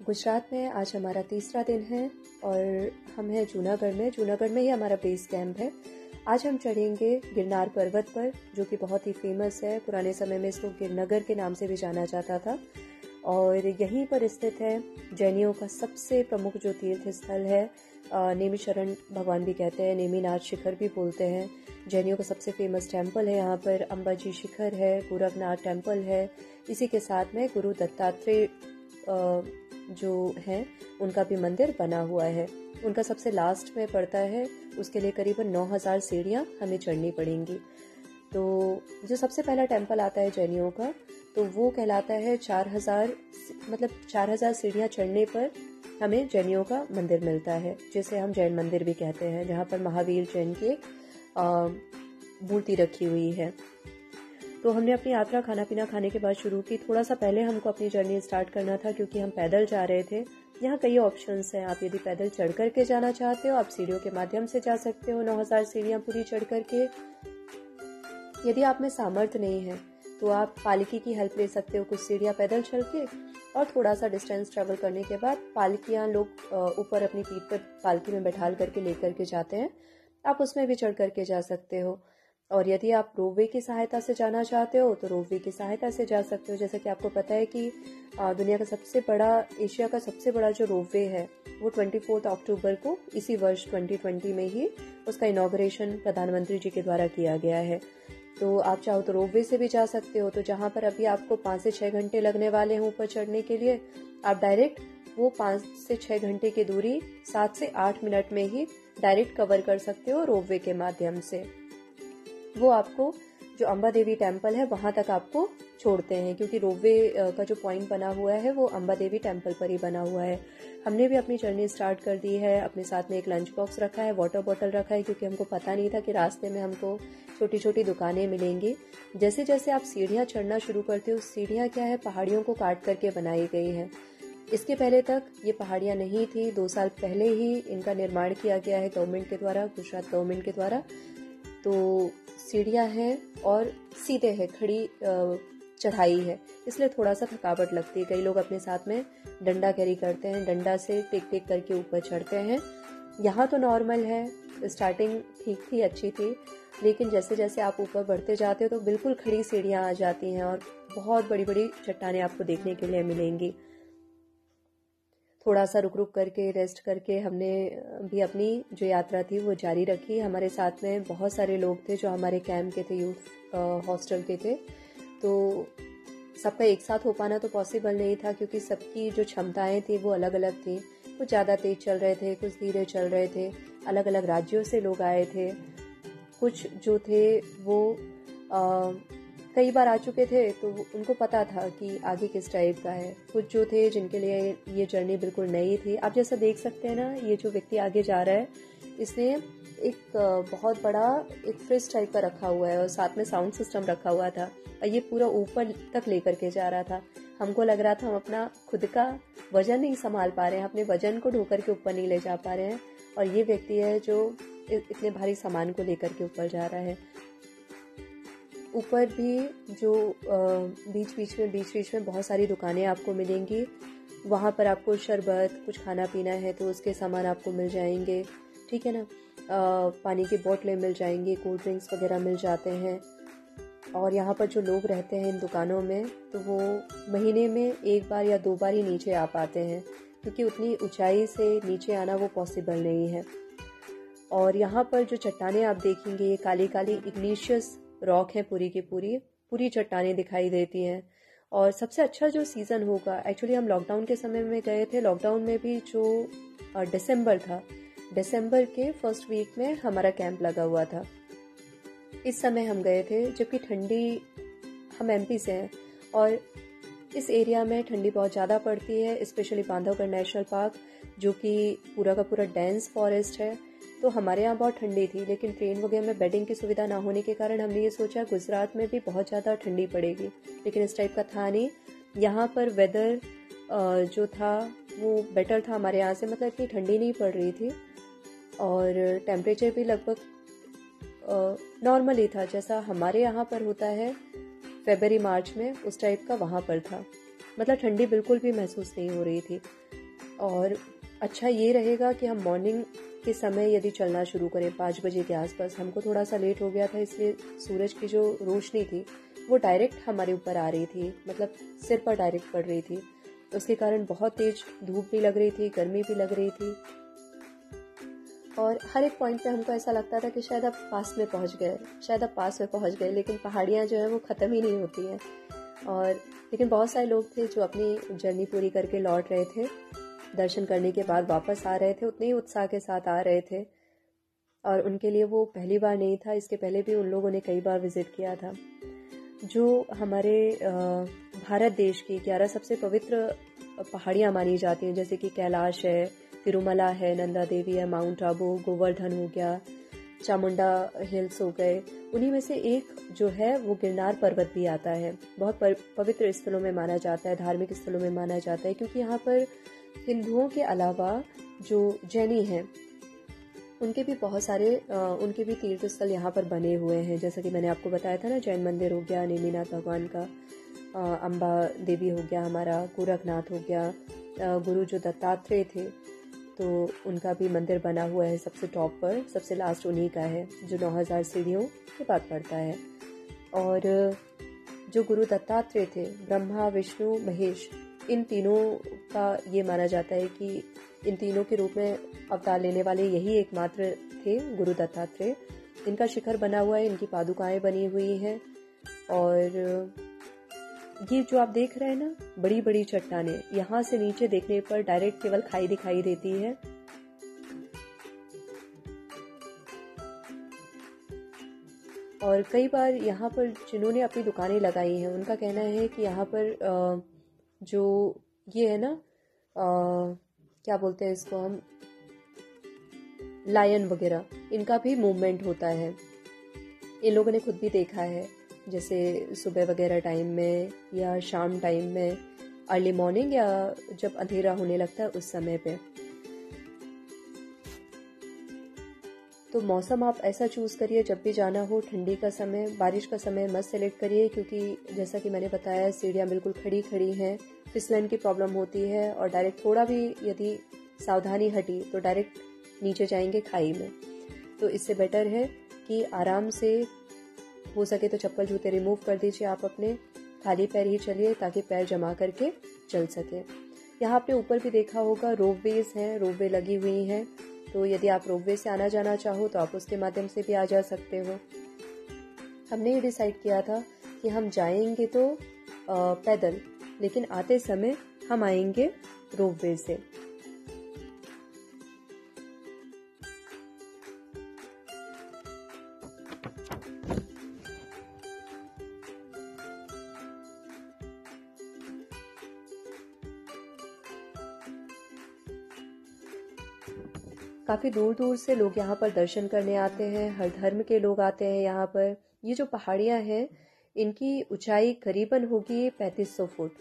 गुजरात में आज हमारा तीसरा दिन है और हम हैं जूनागढ़ में ही हमारा बेस कैंप है। आज हम चढ़ेंगे गिरनार पर्वत पर, जो कि बहुत ही फेमस है। पुराने समय में इसको गिरनगर के नाम से भी जाना जाता था और यहीं पर स्थित है जैनियों का सबसे प्रमुख जो तीर्थ स्थल है। नेमिशरण भगवान भी कहते हैं, नेमिनाथ शिखर भी बोलते हैं। जैनियों का सबसे फेमस टेम्पल है यहाँ पर। अंबाजी शिखर है, गोरखनाथ टेम्पल है। इसी के साथ में गुरु दत्तात्रेय जो है उनका भी मंदिर बना हुआ है। उनका सबसे लास्ट में पड़ता है, उसके लिए करीबन 9000 सीढ़ियाँ हमें चढ़नी पड़ेंगी। तो जो सबसे पहला टेम्पल आता है जैनियों का, तो वो कहलाता है 4000 सीढ़ियाँ चढ़ने पर हमें जैनियों का मंदिर मिलता है, जिसे हम जैन मंदिर भी कहते हैं, जहाँ पर महावीर जैन की मूर्ति रखी हुई है। तो हमने अपनी यात्रा खाना पीना खाने के बाद शुरू की। थोड़ा सा पहले हमको अपनी जर्नी स्टार्ट करना था क्योंकि हम पैदल जा रहे थे। यहाँ कई ऑप्शंस हैं। आप यदि पैदल चढ़ करके जाना चाहते हो, आप सीढ़ियों के माध्यम से जा सकते हो 9000 सीढ़ियाँ पूरी चढ़ करके। यदि आप में सामर्थ्य नहीं है तो आप पालकी की हेल्प ले सकते हो, कुछ सीढ़ियाँ पैदल चल के, और थोड़ा सा डिस्टेंस ट्रेवल करने के बाद पालकियाँ लोग ऊपर अपनी पीठ पर पालकी में बैठाल करके लेकर के जाते हैं। आप उसमें भी चढ़ करके जा सकते हो। और यदि आप रोपवे की सहायता से जाना चाहते हो तो रोपवे की सहायता से जा सकते हो। जैसा कि आपको पता है कि दुनिया का सबसे बड़ा, एशिया का सबसे बड़ा जो रोपवे है वो 24 अक्टूबर को इसी वर्ष 2020 में ही उसका इनॉग्रेशन प्रधानमंत्री जी के द्वारा किया गया है। तो आप चाहो तो रोपवे से भी जा सकते हो। तो जहाँ पर अभी आपको 5 से 6 घंटे लगने वाले हैं ऊपर चढ़ने के लिए, आप डायरेक्ट वो 5 से 6 घंटे की दूरी 7 से 8 मिनट में ही डायरेक्ट कवर कर सकते हो रोपवे के माध्यम से। वो आपको जो अंबा देवी टेम्पल है वहां तक आपको छोड़ते हैं, क्योंकि रोपवे का जो पॉइंट बना हुआ है वो अंबा देवी टेम्पल पर ही बना हुआ है। हमने भी अपनी जर्नी स्टार्ट कर दी है। अपने साथ में एक लंच बॉक्स रखा है, वाटर बॉटल रखा है, क्योंकि हमको पता नहीं था कि रास्ते में हमको छोटी छोटी दुकानें मिलेंगी। जैसे जैसे आप सीढ़ियाँ चढ़ना शुरू करते हो, सीढ़ियाँ क्या है, पहाड़ियों को काट करके बनाई गई है। इसके पहले तक ये पहाड़ियाँ नहीं थी। 2 साल पहले ही इनका निर्माण किया गया है गवर्नमेंट के द्वारा, गुजरात गवर्नमेंट के द्वारा। तो सीढ़ियाँ हैं और सीधे है, खड़ी चढ़ाई है, इसलिए थोड़ा सा थकावट लगती है। कई लोग अपने साथ में डंडा कैरी करते हैं, डंडा से टेक टेक करके ऊपर चढ़ते हैं। यहाँ तो नॉर्मल है, स्टार्टिंग ठीक थी, अच्छी थी, लेकिन जैसे जैसे आप ऊपर बढ़ते जाते हो तो बिल्कुल खड़ी सीढ़ियाँ आ जाती हैं और बहुत बड़ी बड़ी चट्टानें आपको देखने के लिए मिलेंगी। थोड़ा सा रुक रुक करके, रेस्ट करके हमने भी अपनी जो यात्रा थी वो जारी रखी। हमारे साथ में बहुत सारे लोग थे जो हमारे कैंप के थे, यूथ हॉस्टल के थे। तो सबका एक साथ हो पाना तो पॉसिबल नहीं था, क्योंकि सबकी जो क्षमताएं थी वो अलग अलग थी। कुछ ज़्यादा तेज चल रहे थे, कुछ धीरे चल रहे थे। अलग अलग राज्यों से लोग आए थे। कुछ जो थे वो कई बार आ चुके थे तो उनको पता था कि आगे किस टाइप का है। कुछ जो थे जिनके लिए ये जर्नी बिल्कुल नई थी। आप जैसा देख सकते हैं ना, ये जो व्यक्ति आगे जा रहा है, इसने एक बहुत बड़ा एक फ्रिज टाइप का रखा हुआ है और साथ में साउंड सिस्टम रखा हुआ था, और ये पूरा ऊपर तक लेकर के जा रहा था। हमको लग रहा था हम अपना खुद का वजन नहीं संभाल पा रहे हैं, अपने वजन को ढोकर के ऊपर नहीं ले जा पा रहे हैं, और ये व्यक्ति है जो इतने भारी सामान को लेकर के ऊपर जा रहा है। ऊपर भी जो बीच बीच में बहुत सारी दुकानें आपको मिलेंगी। वहाँ पर आपको शरबत, कुछ खाना पीना है तो उसके सामान आपको मिल जाएंगे, ठीक है ना। पानी की बोतलें मिल जाएंगी, कोल्ड ड्रिंक्स वगैरह मिल जाते हैं। और यहाँ पर जो लोग रहते हैं इन दुकानों में, तो वो महीने में 1 बार या 2 बार ही नीचे आ पाते हैं, क्योंकि उतनी ऊंचाई से नीचे आना वो पॉसिबल नहीं है। और यहाँ पर जो चट्टानें आप देखेंगे, ये काली काली इग्निशियस रॉक है, पूरी की पूरी चट्टानें दिखाई देती हैं। और सबसे अच्छा जो सीज़न होगा, एक्चुअली हम लॉकडाउन के समय में गए थे। लॉकडाउन में भी जो दिसंबर था, दिसंबर के फर्स्ट वीक में हमारा कैंप लगा हुआ था। इस समय हम गए थे जबकि ठंडी, हम एमपी से हैं और इस एरिया में ठंडी बहुत ज़्यादा पड़ती है, स्पेशली बांधवगढ़ नेशनल पार्क, जो कि पूरा का पूरा डेंस फॉरेस्ट है। तो हमारे यहाँ बहुत ठंडी थी, लेकिन ट्रेन वगैरह में बेडिंग की सुविधा ना होने के कारण हमने ये सोचा गुजरात में भी बहुत ज़्यादा ठंडी पड़ेगी, लेकिन इस टाइप का था नहीं। यहाँ पर वेदर जो था वो बेटर था हमारे यहाँ से, मतलब इतनी ठंडी नहीं पड़ रही थी और टेम्परेचर भी लगभग नॉर्मल ही था, जैसा हमारे यहाँ पर होता है फरवरी मार्च में, उस टाइप का वहाँ पर था। मतलब ठंडी बिल्कुल भी महसूस नहीं हो रही थी। और अच्छा ये रहेगा कि हम मॉर्निंग के समय यदि चलना शुरू करें 5 बजे के आसपास। हमको थोड़ा सा लेट हो गया था, इसलिए सूरज की जो रोशनी थी वो डायरेक्ट हमारे ऊपर आ रही थी, मतलब सिर पर डायरेक्ट पड़ रही थी। उसके कारण बहुत तेज धूप भी लग रही थी, गर्मी भी लग रही थी, और हर एक पॉइंट पे हमको ऐसा लगता था कि शायद आप पास में पहुंच गए, लेकिन पहाड़ियाँ जो है वो ख़त्म ही नहीं होती हैं। और लेकिन बहुत सारे लोग थे जो अपनी जर्नी पूरी करके लौट रहे थे, दर्शन करने के बाद वापस आ रहे थे, उतने ही उत्साह के साथ आ रहे थे, और उनके लिए वो पहली बार नहीं था, इसके पहले भी उन लोगों ने कई बार विजिट किया था। जो हमारे भारत देश की 11 सबसे पवित्र पहाड़ियाँ मानी जाती हैं, जैसे कि कैलाश है, तिरुमला है, नंदा देवी है, माउंट आबू, गोवर्धन हो गया, चामुंडा हिल्स हो गए, उन्हीं में से एक जो है वो गिरनार पर्वत भी आता है। बहुत पवित्र स्थलों में माना जाता है, धार्मिक स्थलों में माना जाता है, क्योंकि यहाँ पर हिंदुओं के अलावा जो जैनी हैं उनके भी बहुत सारे उनके भी तीर्थ स्थल यहाँ पर बने हुए हैं। जैसा कि मैंने आपको बताया था ना, जैन मंदिर हो गया, नेमिनाथ भगवान का, अम्बा देवी हो गया, हमारा गोरखनाथ हो गया, गुरु जो दत्तात्रेय थे तो उनका भी मंदिर बना हुआ है सबसे टॉप पर, सबसे लास्ट उन्हीं का है जो 9000 सीढ़ियों के बाद पड़ता है। और जो गुरु दत्तात्रेय थे, ब्रह्मा विष्णु महेश, इन तीनों का ये माना जाता है कि इन तीनों के रूप में अवतार लेने वाले यही एकमात्र थे गुरु दत्तात्रेय। इनका शिखर बना हुआ है, इनकी पादुकाएं बनी हुई हैं, और ये जो आप देख रहे हैं ना, बड़ी बड़ी चट्टानें, यहाँ से नीचे देखने पर डायरेक्ट केवल खाई दिखाई देती है। और कई बार यहाँ पर जिन्होंने अपनी दुकानें लगाई हैं उनका कहना है कि यहाँ पर जो ये है ना, क्या बोलते हैं इसको हम, लायन वगैरह, इनका भी मूवमेंट होता है। इन लोगों ने खुद भी देखा है, जैसे सुबह वगैरह टाइम में या शाम टाइम में, अर्ली मॉर्निंग या जब अंधेरा होने लगता है उस समय पे। तो मौसम आप ऐसा चूज़ करिए जब भी जाना हो, ठंडी का समय, बारिश का समय मत सेलेक्ट करिए, क्योंकि जैसा कि मैंने बताया सीढ़ियाँ बिल्कुल खड़ी खड़ी हैं, फिसलन की प्रॉब्लम होती है, और डायरेक्ट थोड़ा भी यदि सावधानी हटी तो डायरेक्ट नीचे जाएंगे खाई में। तो इससे बेटर है कि आराम से, हो सके तो चप्पल जूते रिमूव कर दीजिए, आप अपने खाली पैर ही चलिए ताकि पैर जमा करके चल सके। यहाँ आपने ऊपर भी देखा होगा रोपवेज हैं, रोपवे लगी हुई हैं, तो यदि आप रोपवे से आना जाना चाहो तो आप उसके माध्यम से भी आ जा सकते हो। हमने ये डिसाइड किया था कि हम जाएंगे तो पैदल, लेकिन आते समय हम आएंगे रोपवे से। काफ़ी दूर दूर से लोग यहाँ पर दर्शन करने आते हैं, हर धर्म के लोग आते हैं यहाँ पर। ये जो पहाड़ियाँ हैं इनकी ऊंचाई करीबन होगी 3500 फुट,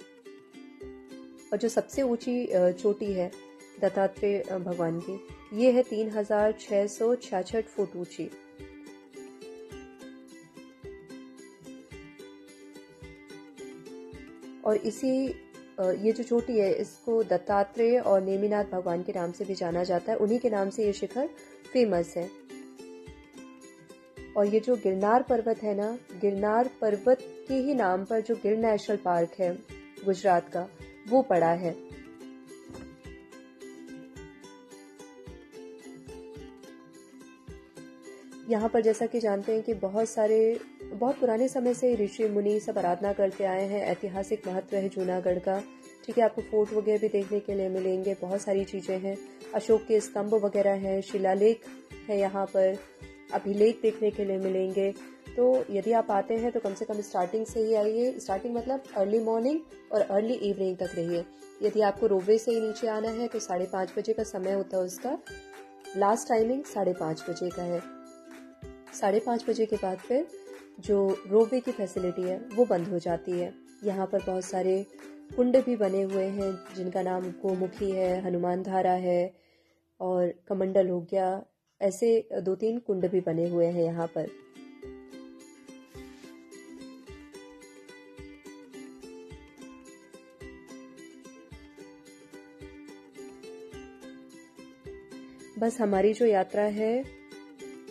और जो सबसे ऊंची चोटी है दत्तात्रेय भगवान की, ये है 3666 फुट ऊंची। और इसी ये जो चोटी है इसको दत्तात्रेय और नेमिनाथ भगवान के नाम से भी जाना जाता है, उन्हीं के नाम से ये शिखर फेमस है। और ये जो गिरनार पर्वत है ना, गिरनार पर्वत के ही नाम पर जो गिर नेशनल पार्क है गुजरात का, वो पड़ा है। यहाँ पर जैसा कि जानते हैं कि बहुत पुराने समय से ऋषि मुनि सब आराधना करते आए हैं। ऐतिहासिक महत्व है जूनागढ़ का, ठीक है। आपको फोर्ट वगैरह भी देखने के लिए मिलेंगे, बहुत सारी चीजें हैं, अशोक के स्तंभ वगैरह हैं, शिलालेख है यहाँ पर, अभिलेख देखने के लिए मिलेंगे। तो यदि आप आते हैं तो कम से कम स्टार्टिंग से ही आइए, स्टार्टिंग मतलब अर्ली मॉर्निंग और अर्ली इवनिंग तक रहिए। यदि आपको रोपवे से ही नीचे आना है तो 5:30 बजे का समय होता है उसका, लास्ट टाइमिंग 5:30 बजे का है। 5:30 बजे के बाद फिर जो रोपवे की फैसिलिटी है वो बंद हो जाती है। यहाँ पर बहुत सारे कुंड भी बने हुए हैं जिनका नाम गोमुखी है, हनुमान धारा है और कमंडल हो गया, ऐसे 2-3 कुंड भी बने हुए हैं यहाँ पर। बस हमारी जो यात्रा है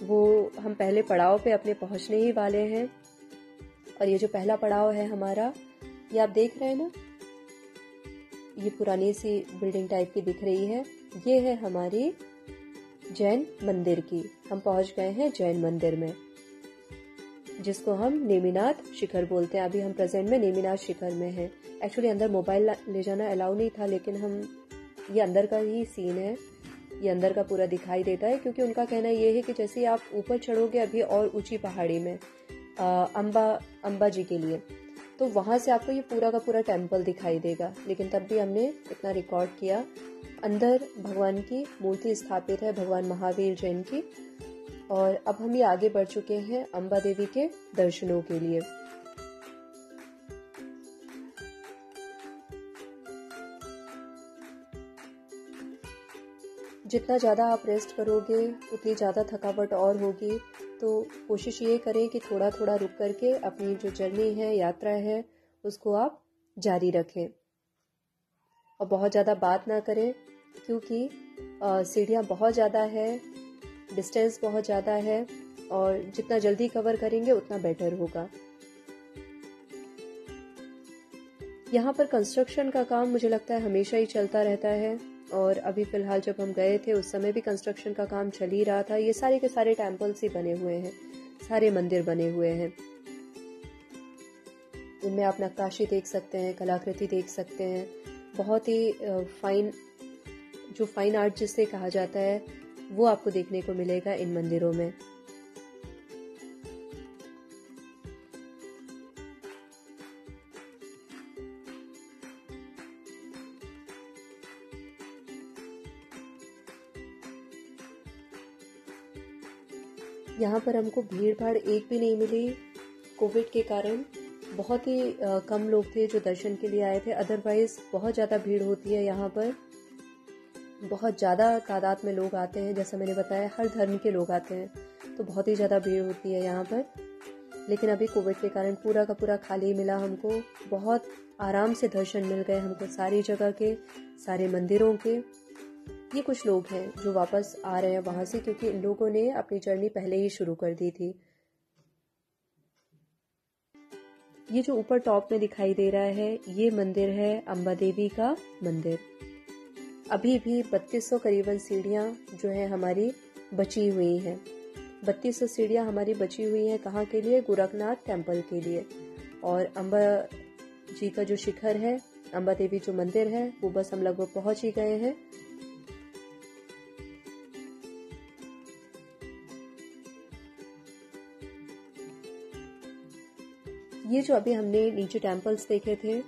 वो हम पहले पड़ाव पे अपने पहुंचने ही वाले हैं। और ये जो पहला पड़ाव है हमारा, ये आप देख रहे हैं ना, ये पुरानी सी बिल्डिंग टाइप की दिख रही है, ये है हमारी जैन मंदिर की। हम पहुंच गए हैं जैन मंदिर में, जिसको हम नेमिनाथ शिखर बोलते हैं। अभी हम प्रेजेंट में नेमिनाथ शिखर में हैं। एक्चुअली अंदर मोबाइल ले जाना अलाउ नहीं था, लेकिन ये अंदर का ही सीन है, ये अंदर का पूरा दिखाई देता है, क्योंकि उनका कहना ये है कि जैसे ही आप ऊपर चढ़ोगे अभी और ऊंची पहाड़ी में अम्बा जी के लिए, तो वहां से आपको ये पूरा का पूरा टेम्पल दिखाई देगा। लेकिन तब भी हमने इतना रिकॉर्ड किया। अंदर भगवान की मूर्ति स्थापित है, भगवान महावीर जैन की। और अब हम ये आगे बढ़ चुके हैं अम्बा देवी के दर्शनों के लिए। जितना ज़्यादा आप रेस्ट करोगे उतनी ज़्यादा थकावट और होगी, तो कोशिश ये करें कि थोड़ा थोड़ा रुक करके अपनी जो जर्नी है, यात्रा है, उसको आप जारी रखें। और बहुत ज़्यादा बात ना करें, क्योंकि सीढ़ियाँ बहुत ज़्यादा है, डिस्टेंस बहुत ज़्यादा है, और जितना जल्दी कवर करेंगे उतना बेटर होगा। यहाँ पर कंस्ट्रक्शन का काम मुझे लगता है हमेशा ही चलता रहता है, और अभी फिलहाल जब हम गए थे उस समय भी कंस्ट्रक्शन का काम चल ही रहा था। ये सारे के सारे टेम्पल्स ही बने हुए हैं, सारे मंदिर बने हुए हैं। इनमें आप नक्काशी देख सकते हैं, कलाकृति देख सकते हैं। बहुत ही फाइन आर्ट जिसे कहा जाता है, वो आपको देखने को मिलेगा इन मंदिरों में। यहाँ पर हमको भीड़ भाड़ एक भी नहीं मिली। कोविड के कारण बहुत ही कम लोग थे जो दर्शन के लिए आए थे, अदरवाइज बहुत ज़्यादा भीड़ होती है यहाँ पर। बहुत ज़्यादा तादाद में लोग आते हैं, जैसा मैंने बताया हर धर्म के लोग आते हैं, तो बहुत ही ज़्यादा भीड़ होती है यहाँ पर। लेकिन अभी कोविड के कारण पूरा का पूरा खाली मिला हमको। बहुत आराम से दर्शन मिल गए हमको सारी जगह के, सारे मंदिरों के। ये कुछ लोग हैं जो वापस आ रहे हैं वहां से, क्योंकि इन लोगों ने अपनी जर्नी पहले ही शुरू कर दी थी। ये जो ऊपर टॉप में दिखाई दे रहा है, ये मंदिर है अम्बा देवी का मंदिर। अभी भी 3200 करीबन सीढ़ियाँ जो है हमारी बची हुई हैं। 3200 सीढ़ियाँ हमारी बची हुई हैं। कहाँ के लिए? गोरखनाथ टेम्पल के लिए। और अम्बा जी का जो शिखर है, अम्बा देवी जो मंदिर है, वो बस हम लगभग पहुंच ही गए हैं। ये जो अभी हमने नीचे टेम्पल्स देखे थे,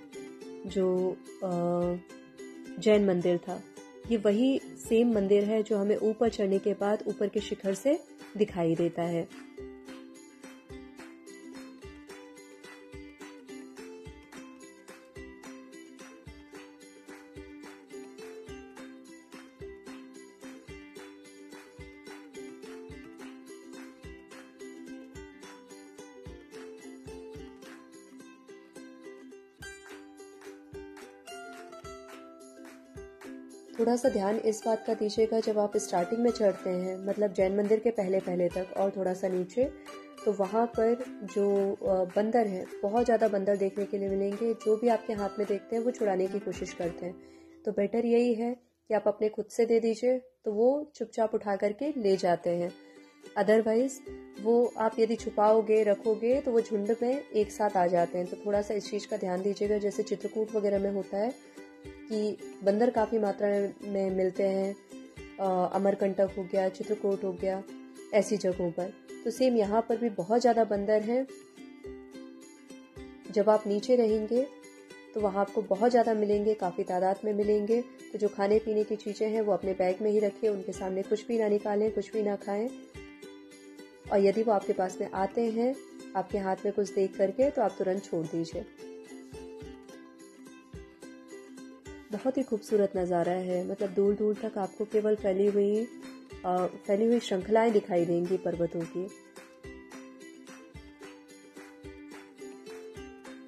जो जैन मंदिर था, ये वही सेम मंदिर है जो हमें ऊपर चढ़ने के बाद ऊपर के शिखर से दिखाई देता है। थोड़ा सा ध्यान इस बात का दीजिएगा, जब आप स्टार्टिंग में चढ़ते हैं, मतलब जैन मंदिर के पहले पहले तक और थोड़ा सा नीचे, तो वहाँ पर जो बंदर हैं, बहुत ज़्यादा बंदर देखने के लिए मिलेंगे। जो भी आपके हाथ में देखते हैं वो छुड़ाने की कोशिश करते हैं। तो बेटर यही है कि आप अपने खुद से दे दीजिए, तो वो चुपचाप उठा करके ले जाते हैं। अदरवाइज वो आप यदि छुपाओगे, रखोगे, तो वो झुंड में एक साथ आ जाते हैं। तो थोड़ा सा इस चीज़ का ध्यान दीजिएगा। जैसे चित्रकूट वगैरह में होता है कि बंदर काफ़ी मात्रा में मिलते हैं, अमरकंटक हो गया, चित्रकूट हो गया, ऐसी जगहों पर। तो सेम यहाँ पर भी बहुत ज़्यादा बंदर हैं। जब आप नीचे रहेंगे तो वहाँ आपको बहुत ज़्यादा मिलेंगे, काफ़ी तादाद में मिलेंगे। तो जो खाने पीने की चीज़ें हैं वो अपने बैग में ही रखिए, उनके सामने कुछ भी ना निकालें, कुछ भी ना खाएं। और यदि वो आपके पास में आते हैं आपके हाथ में कुछ देख करके, तो आप तुरंत छोड़ दीजिए। बहुत ही खूबसूरत नज़ारा है। मतलब दूर दूर तक आपको केवल फैली हुई श्रृंखलाएं दिखाई देंगी पर्वतों की।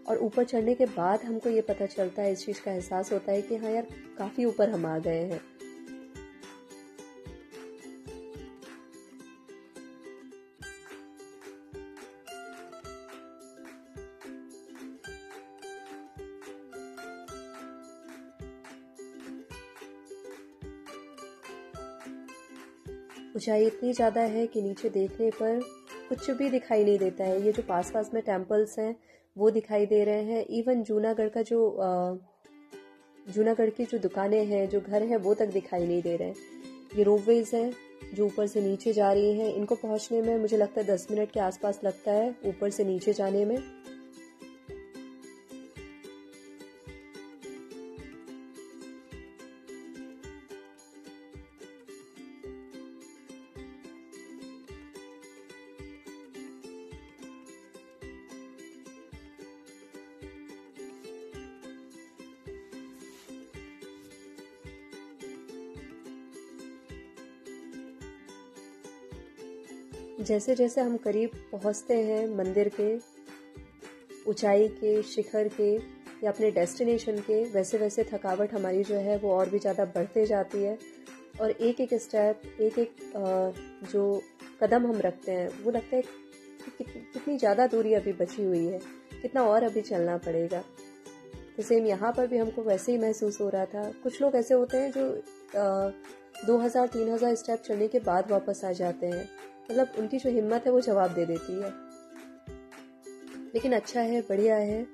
और ऊपर चढ़ने के बाद हमको ये पता चलता है, इस चीज़ का एहसास होता है कि हाँ यार, काफ़ी ऊपर हम आ गए हैं। ऊंचाई इतनी ज़्यादा है कि नीचे देखने पर कुछ भी दिखाई नहीं देता है। ये जो पास पास में टेम्पल्स हैं वो दिखाई दे रहे हैं। इवन जूनागढ़ की जो दुकानें हैं, जो घर हैं, वो तक दिखाई नहीं दे रहे हैं। ये रोपवेज हैं जो ऊपर से नीचे जा रही हैं। इनको पहुंचने में मुझे लगता है 10 मिनट के आसपास लगता है ऊपर से नीचे जाने में। जैसे जैसे हम करीब पहुंचते हैं मंदिर के ऊंचाई के, शिखर के या अपने डेस्टिनेशन के, वैसे वैसे थकावट हमारी जो है वो और भी ज़्यादा बढ़ते जाती है। और एक एक स्टेप, एक एक जो कदम हम रखते हैं वो लगता है कि कितनी ज़्यादा दूरी अभी बची हुई है, कितना और अभी चलना पड़ेगा। तो सेम यहाँ पर भी हमको वैसे ही महसूस हो रहा था। कुछ लोग ऐसे होते हैं जो 2000-3000 स्टेप चलने के बाद वापस आ जाते हैं। मतलब उनकी जो हिम्मत है वो जवाब दे देती है। लेकिन अच्छा है, बढ़िया है,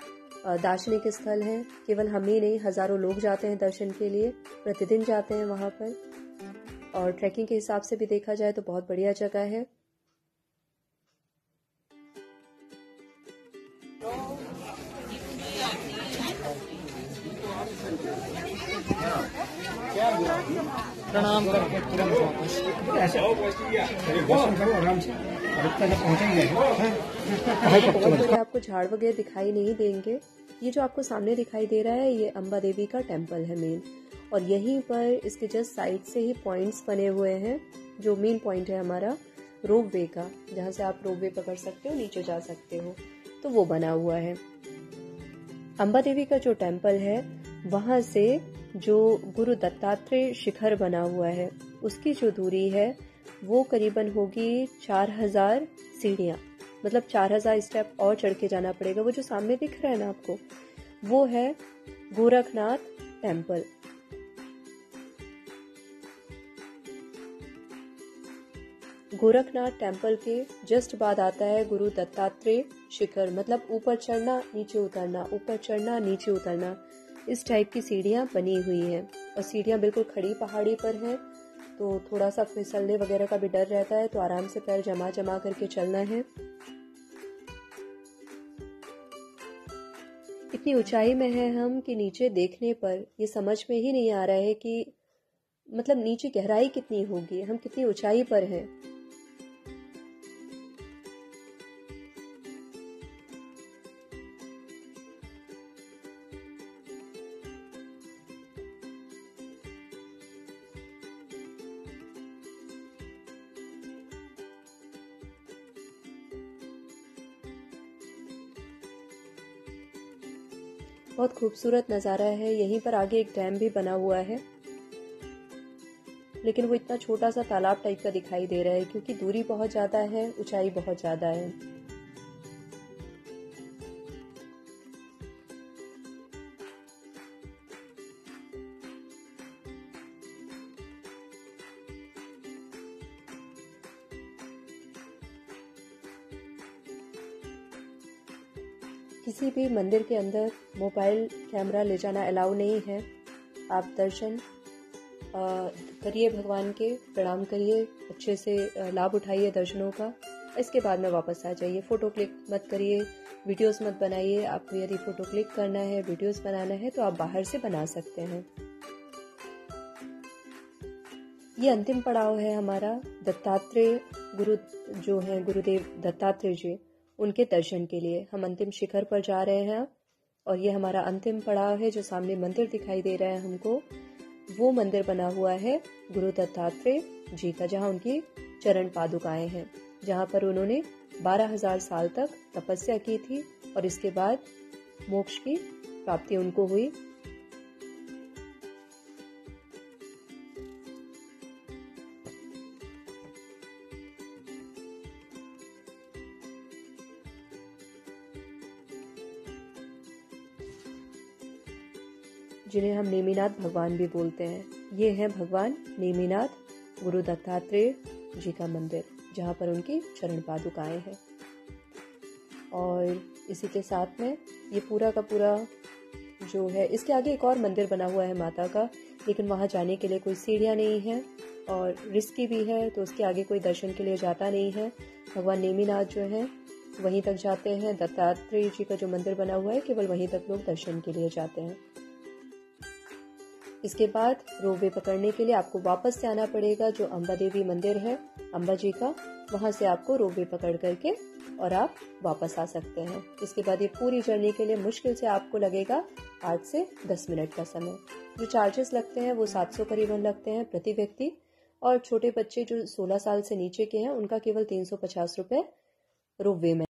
दार्शनिक स्थल है। केवल हम ही नहीं, हजारों लोग जाते हैं दर्शन के लिए, प्रतिदिन जाते हैं वहां पर। और ट्रैकिंग के हिसाब से भी देखा जाए तो बहुत बढ़िया जगह है। प्रणाम करके तुरंत वापस ऐसे दर्शन करो आराम से। आपको झाड़ वगैरह दिखाई नहीं देंगे। ये जो आपको सामने दिखाई दे रहा है ये अम्बा देवी का टेम्पल है मेन। और यहीं पर इसके जस्ट साइड से ही पॉइंट्स बने हुए हैं। जो मेन पॉइंट है हमारा रोप वे का, जहाँ से आप रोप वे पकड़ सकते हो, नीचे जा सकते हो, तो वो बना हुआ है। अम्बा देवी का जो टेम्पल है वहां से जो गुरु दत्तात्रेय शिखर बना हुआ है उसकी जो दूरी है वो करीबन होगी 4000 सीढ़ियां। मतलब 4000 स्टेप और चढ़ के जाना पड़ेगा। वो जो सामने दिख रहा है ना आपको, वो है गोरखनाथ टेम्पल। गोरखनाथ टेम्पल के जस्ट बाद आता है गुरु दत्तात्रेय शिखर। मतलब ऊपर चढ़ना, नीचे उतरना, ऊपर चढ़ना, नीचे उतरना, इस टाइप की सीढ़ियां बनी हुई हैं। और सीढ़ियां बिल्कुल खड़ी पहाड़ी पर हैं, तो थोड़ा सा फिसलने वगैरह का भी डर रहता है, तो आराम से पैर जमा जमा करके चलना है। इतनी ऊंचाई में है हम कि नीचे देखने पर ये समझ में ही नहीं आ रहा है कि मतलब नीचे गहराई कितनी होगी, हम कितनी ऊंचाई पर हैं। बहुत खूबसूरत नज़ारा है। यहीं पर आगे एक डैम भी बना हुआ है, लेकिन वो इतना छोटा सा तालाब टाइप का दिखाई दे रहा है क्योंकि दूरी बहुत ज़्यादा है, ऊंचाई बहुत ज़्यादा है। किसी भी मंदिर के अंदर मोबाइल कैमरा ले जाना अलाउ नहीं है। आप दर्शन करिए भगवान के, प्रणाम करिए, अच्छे से लाभ उठाइए दर्शनों का। इसके बाद में वापस आ जाइए। फ़ोटो क्लिक मत करिए, वीडियोस मत बनाइए। आपको यदि फ़ोटो क्लिक करना है, वीडियोस बनाना है तो आप बाहर से बना सकते हैं। ये अंतिम पड़ाव है हमारा दत्तात्रेय गुरु जो हैं, गुरुदेव दत्तात्रेय जी, उनके दर्शन के लिए हम अंतिम शिखर पर जा रहे हैं। और ये हमारा अंतिम पड़ाव है। जो सामने मंदिर दिखाई दे रहा है हमको, वो मंदिर बना हुआ है गुरु दत्तात्रेय जी का, जहाँ उनकी चरण पादुकाएं हैं, जहाँ पर उन्होंने 12,000 साल तक तपस्या की थी और इसके बाद मोक्ष की प्राप्ति उनको हुई। जिन्हें हम नेमिनाथ भगवान भी बोलते हैं। ये हैं भगवान नेमिनाथ, गुरु दत्तात्रेय जी का मंदिर, जहाँ पर उनकी चरण पादुकाएं हैं। और इसी के साथ में ये पूरा का पूरा जो है, इसके आगे एक और मंदिर बना हुआ है माता का, लेकिन वहाँ जाने के लिए कोई सीढ़ियाँ नहीं है और रिस्की भी है, तो उसके आगे कोई दर्शन के लिए जाता नहीं है। भगवान नेमिनाथ जो है वहीं तक जाते हैं। दत्तात्रेय जी का जो मंदिर बना हुआ है केवल वहीं तक लोग दर्शन के लिए जाते हैं। इसके बाद रोपवे पकड़ने के लिए आपको वापस से आना पड़ेगा, जो अम्बा देवी मंदिर है अम्बा जी का, वहां से आपको रोपवे पकड़ करके और आप वापस आ सकते हैं। इसके बाद ये पूरी जर्नी के लिए मुश्किल से आपको लगेगा 8 से 10 मिनट का समय। जो चार्जेस लगते हैं वो 700 करीबन लगते हैं प्रति व्यक्ति, और छोटे बच्चे जो 16 साल से नीचे के हैं उनका केवल 350 रुपये रोपवे में